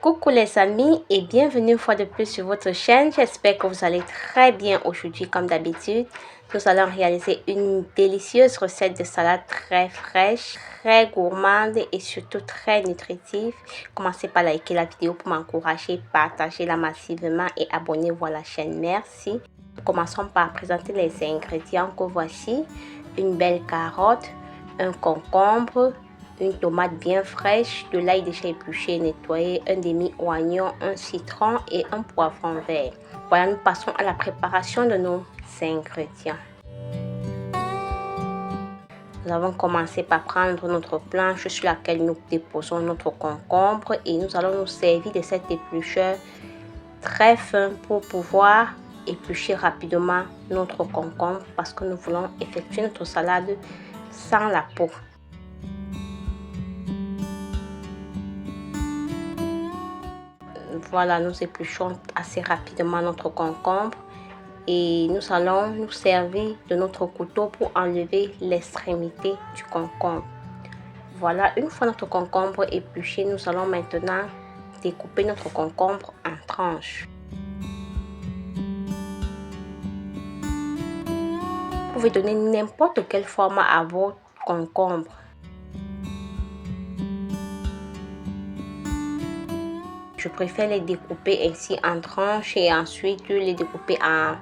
Coucou les amis et bienvenue une fois de plus sur votre chaîne. J'espère que vous allez très bien aujourd'hui comme d'habitude. Nous allons réaliser une délicieuse recette de salade très fraîche, très gourmande et surtout très nutritive. Commencez par liker la vidéo pour m'encourager, partagez-la massivement et abonnez-vous à la chaîne. Merci. Commençons par présenter les ingrédients que voici. Une belle carotte, un concombre, une tomate bien fraîche, de l'ail déjà épluché et nettoyé, un demi-oignon, un citron et un poivron vert. Voilà, nous passons à la préparation de nos ingrédients. Nous avons commencé par prendre notre planche sur laquelle nous déposons notre concombre et nous allons nous servir de cet éplucheur très fin pour pouvoir éplucher rapidement notre concombre parce que nous voulons effectuer notre salade sans la peau. Voilà, nous épluchons assez rapidement notre concombre et nous allons nous servir de notre couteau pour enlever l'extrémité du concombre. Voilà, une fois notre concombre épluché, nous allons maintenant découper notre concombre en tranches. Vous pouvez donner n'importe quel format à votre concombre. Je préfère les découper ainsi en tranches et ensuite les découper en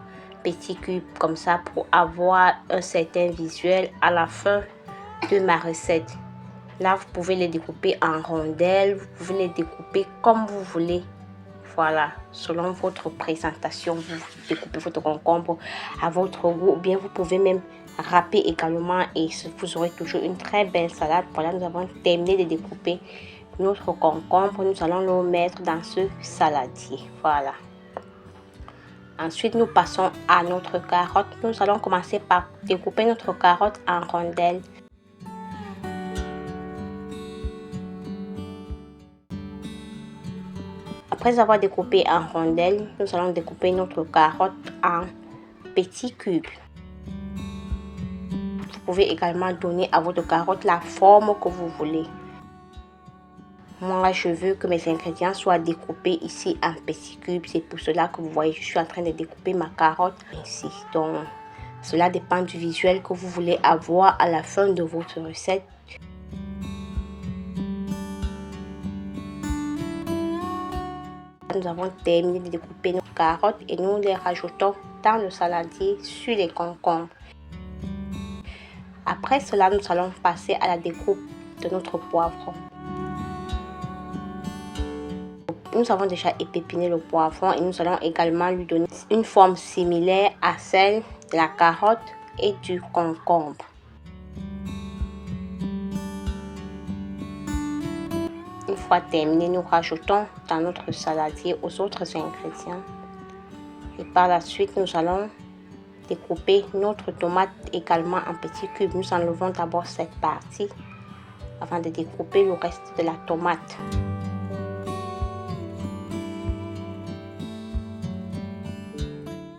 petits cubes comme ça pour avoir un certain visuel à la fin de ma recette. Là, vous pouvez les découper en rondelles, vous pouvez les découper comme vous voulez. Voilà, selon votre présentation, vous découpez votre concombre à votre goût ou bien vous pouvez même râper également et vous aurez toujours une très belle salade. Voilà, nous avons terminé de découper notre concombre, nous allons le mettre dans ce saladier. Voilà. Ensuite, nous passons à notre carotte. Nous allons commencer par découper notre carotte en rondelles. Après avoir découpé en rondelles, nous allons découper notre carotte en petits cubes. Vous pouvez également donner à votre carotte la forme que vous voulez. Moi, je veux que mes ingrédients soient découpés ici en petits cubes. C'est pour cela que vous voyez, je suis en train de découper ma carotte ici. Donc, cela dépend du visuel que vous voulez avoir à la fin de votre recette. Nous avons terminé de découper nos carottes et nous les rajoutons dans le saladier sur les concombres. Après cela, nous allons passer à la découpe de notre poivron. Nous avons déjà épepiné le poivron et nous allons également lui donner une forme similaire à celle de la carotte et du concombre. Une fois terminé, nous rajoutons dans notre saladier aux autres ingrédients. Et par la suite, nous allons découper notre tomate également en petits cubes. Nous enlevons d'abord cette partie avant de découper le reste de la tomate.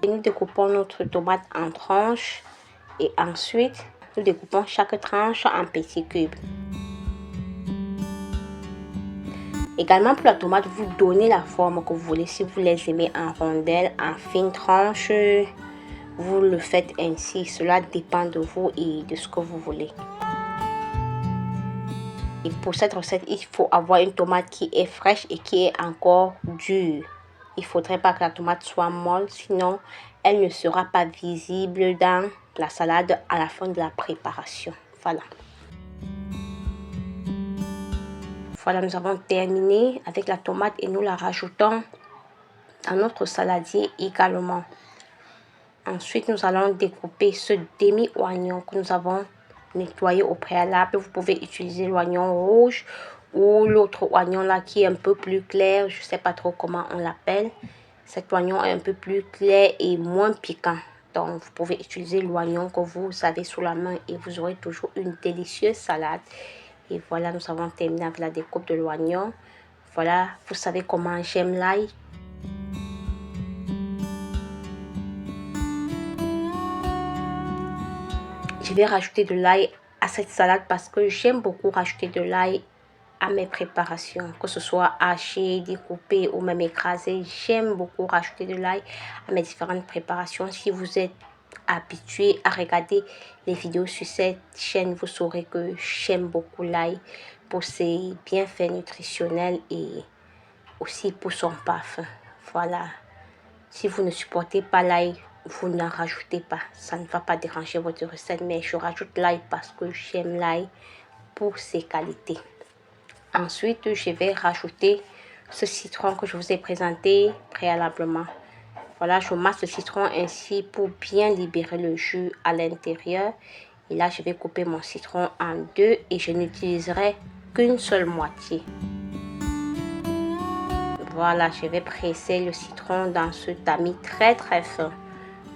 Et nous découpons notre tomate en tranches et ensuite nous découpons chaque tranche en petits cubes. Également pour la tomate, vous donnez la forme que vous voulez. Si vous les aimez en rondelles, en fines tranches, vous le faites ainsi. Cela dépend de vous et de ce que vous voulez. Et pour cette recette, il faut avoir une tomate qui est fraîche et qui est encore dure. Il ne faudrait pas que la tomate soit molle, sinon elle ne sera pas visible dans la salade à la fin de la préparation. Voilà. Voilà, nous avons terminé avec la tomate et nous la rajoutons dans notre saladier également. Ensuite, nous allons découper ce demi-oignon que nous avons nettoyé au préalable. Vous pouvez utiliser l'oignon rouge ou l'autre oignon là qui est un peu plus clair. Je ne sais pas trop comment on l'appelle. Cet oignon est un peu plus clair et moins piquant. Donc, vous pouvez utiliser l'oignon que vous avez sous la main et vous aurez toujours une délicieuse salade. Et voilà, nous avons terminé avec la découpe de l'oignon. Voilà, vous savez comment j'aime l'ail. Je vais rajouter de l'ail à cette salade parce que j'aime beaucoup rajouter de l'ail à mes préparations, que ce soit haché, découpé ou même écrasé. J'aime beaucoup rajouter de l'ail à mes différentes préparations. Si vous êtes habitué à regarder les vidéos sur cette chaîne, vous saurez que j'aime beaucoup l'ail pour ses bienfaits nutritionnels et aussi pour son parfum. Voilà. Si vous ne supportez pas l'ail, vous n'en rajoutez pas. Ça ne va pas déranger votre recette, mais je rajoute l'ail parce que j'aime l'ail pour ses qualités. Ensuite, je vais rajouter ce citron que je vous ai présenté préalablement. Voilà, je masse le citron ainsi pour bien libérer le jus à l'intérieur. Et là, je vais couper mon citron en deux et je n'utiliserai qu'une seule moitié. Voilà, je vais presser le citron dans ce tamis très fin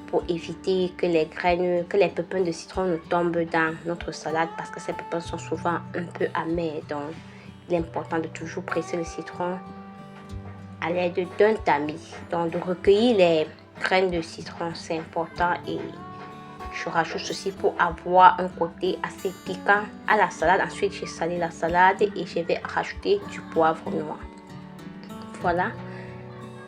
pour éviter que les graines, que les pépins de citron ne tombent dans notre salade parce que ces pépins sont souvent un peu amers. Donc, il est important de toujours presser le citron à l'aide d'un tamis. Donc, de recueillir les graines de citron, c'est important. Et je rajoute ceci pour avoir un côté assez piquant à la salade. Ensuite, j'ai salé la salade et je vais rajouter du poivre noir. Voilà.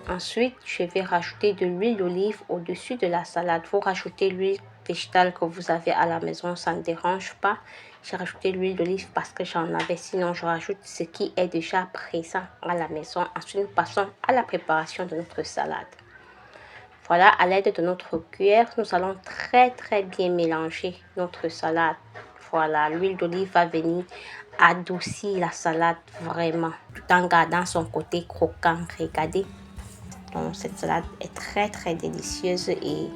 Ensuite, je vais rajouter de l'huile d'olive au-dessus de la salade. Vous rajoutez l'huile végétale que vous avez à la maison, ça ne dérange pas. J'ai rajouté l'huile d'olive parce que j'en avais, sinon je rajoute ce qui est déjà présent à la maison. Ensuite, nous passons à la préparation de notre salade. Voilà, à l'aide de notre cuillère, nous allons très bien mélanger notre salade. Voilà, l'huile d'olive va venir adoucir la salade vraiment, tout en gardant son côté croquant. Regardez. Donc, cette salade est très délicieuse et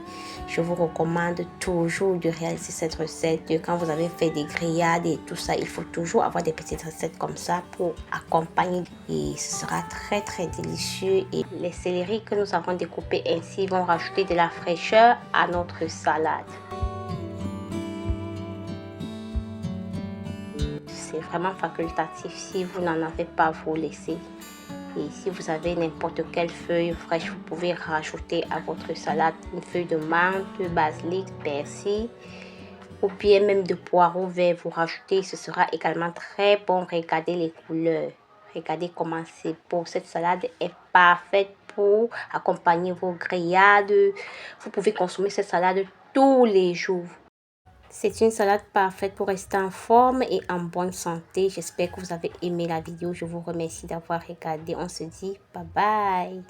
je vous recommande toujours de réaliser cette recette. Quand vous avez fait des grillades et tout ça, il faut toujours avoir des petites recettes comme ça pour accompagner et ce sera très délicieux. Et les céleris que nous avons découpés ainsi vont rajouter de la fraîcheur à notre salade. C'est vraiment facultatif. Si vous n'en avez pas, vous laissez. Et si vous avez n'importe quelle feuille fraîche, vous pouvez rajouter à votre salade une feuille de menthe, basilic, persil ou bien même de poireaux verts. Vous rajoutez, ce sera également très bon. Regardez les couleurs. Regardez comment c'est beau. Cette salade est parfaite pour accompagner vos grillades. Vous pouvez consommer cette salade tous les jours. C'est une salade parfaite pour rester en forme et en bonne santé. J'espère que vous avez aimé la vidéo. Je vous remercie d'avoir regardé. On se dit bye bye.